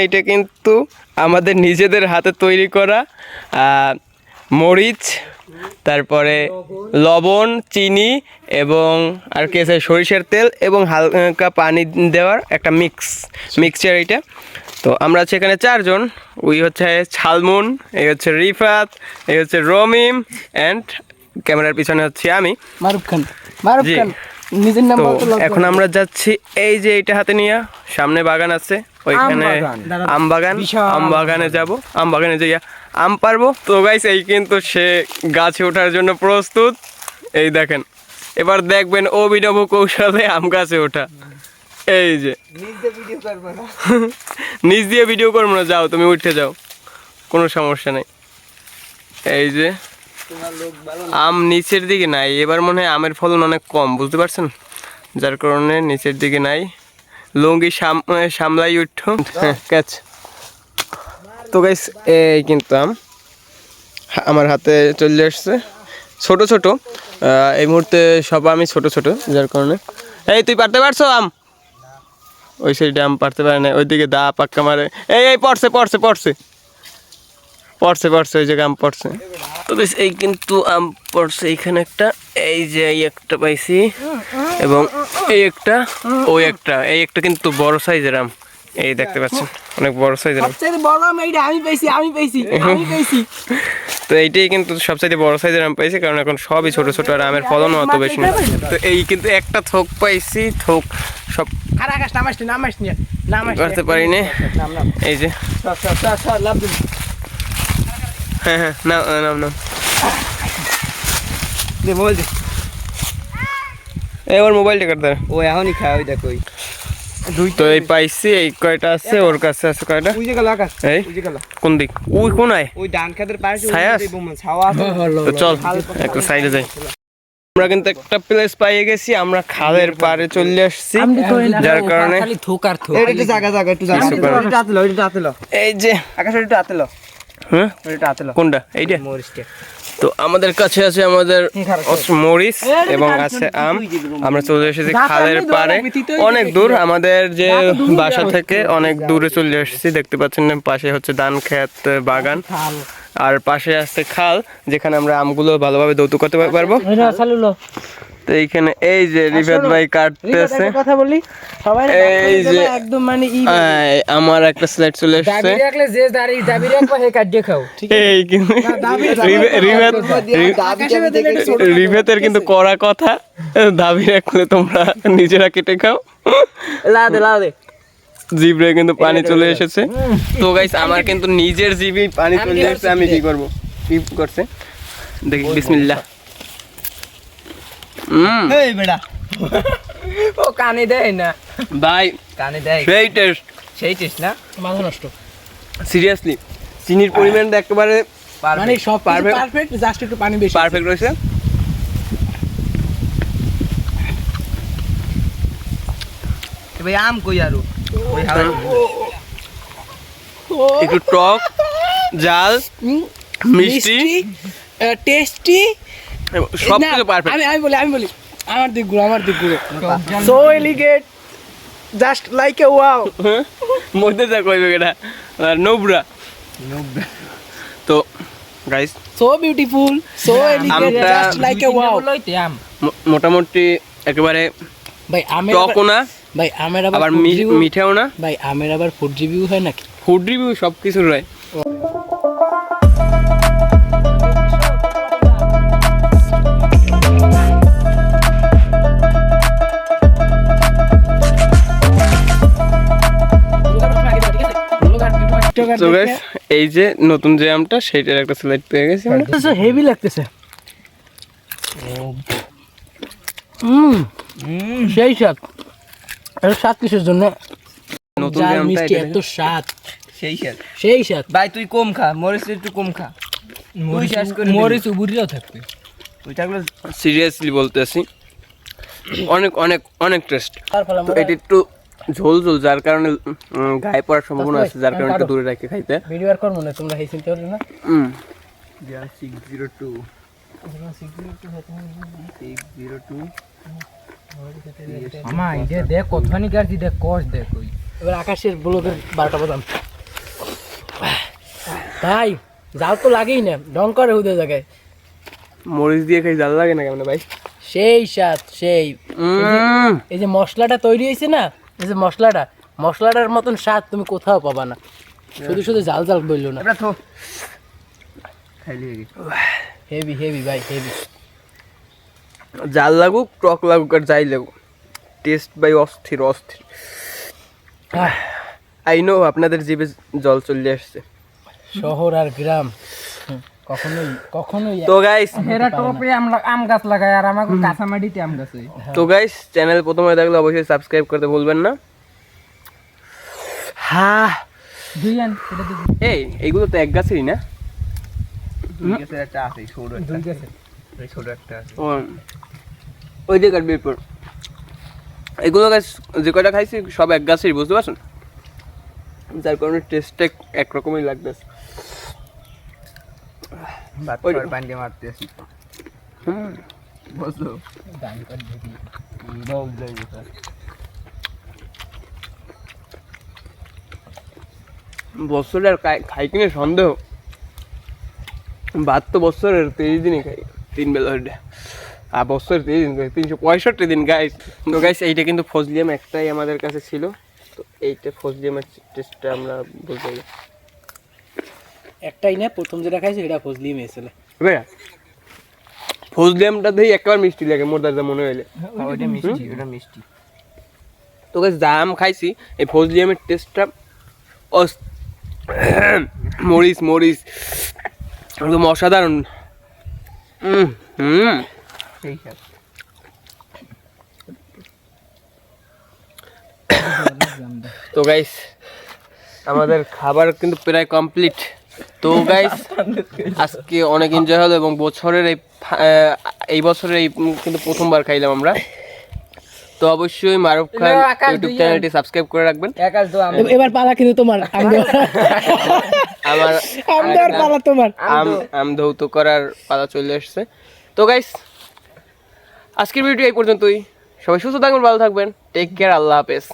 এটা কিন্তু আমাদের নিজেদের হাতে তৈরি করা মরিচ, তারপরে লবণ, চিনি এবং আর কি আছে সরিষার তেল এবং হালকা পানি দেওয়ার একটা মিক্সচার এটা। তো আমরা আছি এখানে 4 জন। ওই হচ্ছে ছালমুন, এই হচ্ছে রিফাত, এই হচ্ছে রমিম অ্যান্ড ক্যামেরার পিছনে হচ্ছে আমি মারুফ খান। নিজের নাম বলতে তো এখন আমরা যাচ্ছি এই যে এটা হাতে নিয়ে, সামনে বাগান আছে ওইখানে আম বাগানে যাব, আম বাগানে যাইয়া আম পারবো। তো গাইস এই কিন্তু সে গাছে ওঠার জন্য প্রস্তুত। এই দেখেন, এবার দেখবেন অভিনব কৌশলে আম গাছে ওঠা। এই যে নিজ দিয়ে ভিডিও করবো না, যাও তুমি উঠে যাও, কোনো সমস্যা নেই। এই যে আম নিচের দিকে নাই, এবার মনে হয় আমের ফলন অনেক কম, বুঝতে পারছেন, যার কারণে নিচের দিকে নাই। লুঙ্গি সামলাই উঠো ক্যাচ। তো গাইস এই কিন্তু আম আমার হাতে চলে আসছে, ছোট ছোট। এই মুহূর্তে সব আমি ছোট ছোট, যার কারণে এই তুই পারতে পারছো আম? ওই সাইডে আম পারতে পারে না, ওইদিকে দা পাক্কা মারে। এই পড়ছে ওই জায়গায় আম পড়ছে। তো বেশ এই কিন্তু আম পড়ছে এইখানে একটা, এই যে এই একটা পাইছি এবং এই একটা, ওই একটা, এই একটা কিন্তু বড় সাইজের আম, এই দেখতে পাচ্ছেন অনেক বড় সাইজের আম। তো এইটাই কিন্তু সবচাইতে বড় সাইজের আম পাইছি, কারণ এখন সবই ছোট ছোট আর আমের ফলনও অত বেশি না। তো এই কিন্তু একটা থোক পাইছি, থোক সব করতে পারিনি। এই যে হ্যাঁ নাম এবার মোবাইলটা কাটতে ও এখনই খায়, ওই দেখো তো এই পাইছি, এই কয়টা আছে ওর কাছে আছে কয়টা, এই কোন দিক, ওই কোনায় ওই ডান খাদের পাশে ছাওয়া আছে। তো চল একটা সাইডে যাই। আমরা কিন্তু একটা প্লেস পাইয়ে গেছি, আমরা খালের পাড়ে চলে আসছি, যার কারণে এই যে কোনটা এইটা। তো আমাদের কাছে আছে আমাদের মরিচ এবং আছে আম। আমরা চলে এসেছি খালের পাড়ে, অনেক দূর আমাদের যে বাসা থেকে, অনেক দূরে চলে এসেছি। দেখতে পাচ্ছেন পাশে হচ্ছে ধান ক্ষেত, বাগান, আর পাশে আছে খাল, যেখানে আমরা আমগুলো ভালোভাবে যৌতুক করতে পারবো। তো এইখানে এই যে রিফাত ভাই কাটতেছে, এই যে একদম মানে আমার একটা স্লাইড চলে এসেছে। এই কিন্তু রিফাতের কিন্তু কড়া কথা, দাবি রাখলে তোমরা নিজেরা কেটে খাও। জিভে কিন্তু পানি চলে এসেছে। তো গাইস আমার কিন্তু নিজের জিভে পানি চলে এসেছে, আমি কি করবো, কি করছে দেখি, বিসমিল্লাহ। এই বেটা ও কানে দেয় না ভাই, কানে দেয়, সেই টেস্ট না, মাথা নষ্ট। সিরিয়াসলি চিনির পরিমাণটা একেবারে মানে সব পারফেক্ট, জাস্ট একটু পানি বেশি পারফেক্ট রয়েছে। ভাই আম কই আরো ওই হাওয়া একটু টক, জাল, মিষ্টি, টেস্টি, সব কিছু পারফেক্ট। আমি বলি আমার দিক গুলো so elegant, just like a wow. মধ্যে যা কইবে এটা নোবরা। তো guys so beautiful, so elegant, just like a wow. মোটামুটি একেবারে ভাই আমের টকও না ভাই, আমের আবার মিঠাও না ভাই, আমের আবার ফুড রিভিউ হয় নাকি? ফুড রিভিউ সব কিছু হয়। এই যে নতুন যে আমটা, সেইটার একটা স্লাইড পেয়ে গেছি, হেভি লাগতেছে। সেই স্বাদ, স্বাদ কিসের জন্য, নতুন মিষ্টি এত স্বাদ, সেই স্বাদ ভাই। তুই কম খা, মরিচ একটু কম খা, মরিচ উবুরিও থাকবে। সিরিয়াসলি বলতেছি, অনেক অনেক অনেক টেস্ট। এটা একটু ঝোল, যার কারণে গায়ে পড়ার সম্ভাবনা আছে, যার কারণে একটু দূরে রেখে খাইতে। ভিডিও আর করব না, তোমরা এই চিন্তা করো না। 602 আমা ইদে দেখ কতখানি গাড়ি দেখ, কস দেখ। ওই এবার আকাশের ব্লগের 12টা বাদাম। ভাই জাল তো লাগেই না, ঢং করে হুদে জায়গায়। মরিচ দিয়ে খাই জাল লাগে না কেমন ভাই? সেই স্বাদ সেই। এই যে মশলাটা তৈরি হয়েছে না, এই যে মশলাটার মতন স্বাদ তুমি কোথাও পাবা না। শুধু শুধু জাল জাল বললো না, হেভি হেভি ভাই হেভি। জাল লাগুক টক লাগুক আর যাই লাগুক, টেস্ট ভাই অস্থির অস্থির। আই নো আপনাদের জিভে জল চলে আসছে। শহর আর গ্রাম কখনোই কখনোই তো গাইস এরা টপে আম গাছ লাগায় আর আমাকে কাঁচা মাটিতে আম গাছ হয়। তো গাইস চ্যানেল প্রথমে দেখলে অবশ্যই সাবস্ক্রাইব করতে ভুলবেন না। হ্যাঁ দুই আন এটা দুই এইগুলো তো এক গাছেরই না? একটা আছে ছোট দুই গাছে এই ছোট একটা আছে। ও, ওই যে কাটবে এরপর। এগুলো গাছ যে কয়টা খাইছি সব এক গাছেরই, বুঝতে পারছেন? যার কারণে টেস্টটা একরকমই লাগতেছে। বাচ্চার পানি দিয়ে মারতেছি বুঝলো। বছরের খাই কিনে সন্দেহ। ভাত তো বছরের 30 দিনই খাই, 3 বেলা হইলে। আর বছর 30 দিন, 365 দিন গাইস। তো গাইস এইটা কিন্তু ফজলিয়াম একটাই আমাদের কাছে ছিল, তো এইটা ফজলিয়ামের টেস্টটা আমরা বলতে পারি। একটাই না, প্রথম যেটা খাইছি সেটা ফজলি মেয়েছিল। ভাইয়া ফজলিয়ামটা দিয়ে একবার মিষ্টি লাগে মোর দাদা মনে হইলে। ওইটা মিষ্টি ওটা মিষ্টি। তো গাইস জাম খাইছি, এই ফজলিয়ামের টেস্টটা মরিচ মরিচ একদম অসাধারণ। সেই সাথে তো গাইস আমাদের খাবার কিন্তু প্রায় কমপ্লিট। তো গাইস আজকে অনেক এনজয় হলো এবং বছরের এই বছরের এই কিন্তু প্রথমবার খাইলাম আমরা। তো অবশ্যই মারুফ খান ইউটিউব চ্যানেলটি সাবস্ক্রাইব করে রাখবেন। একাশ দো আম এবার পালা কিন্তু তোমার, আমার আমার পালা তোমার। আম ধৌত করার পালা চলে আসছে। তো গাইস আজকের ভিডিও এই পর্যন্তই। সবাই সুস্থ থাকবেন, ভালো থাকবেন, টেক কেয়ার, আল্লাহ হাফেজ।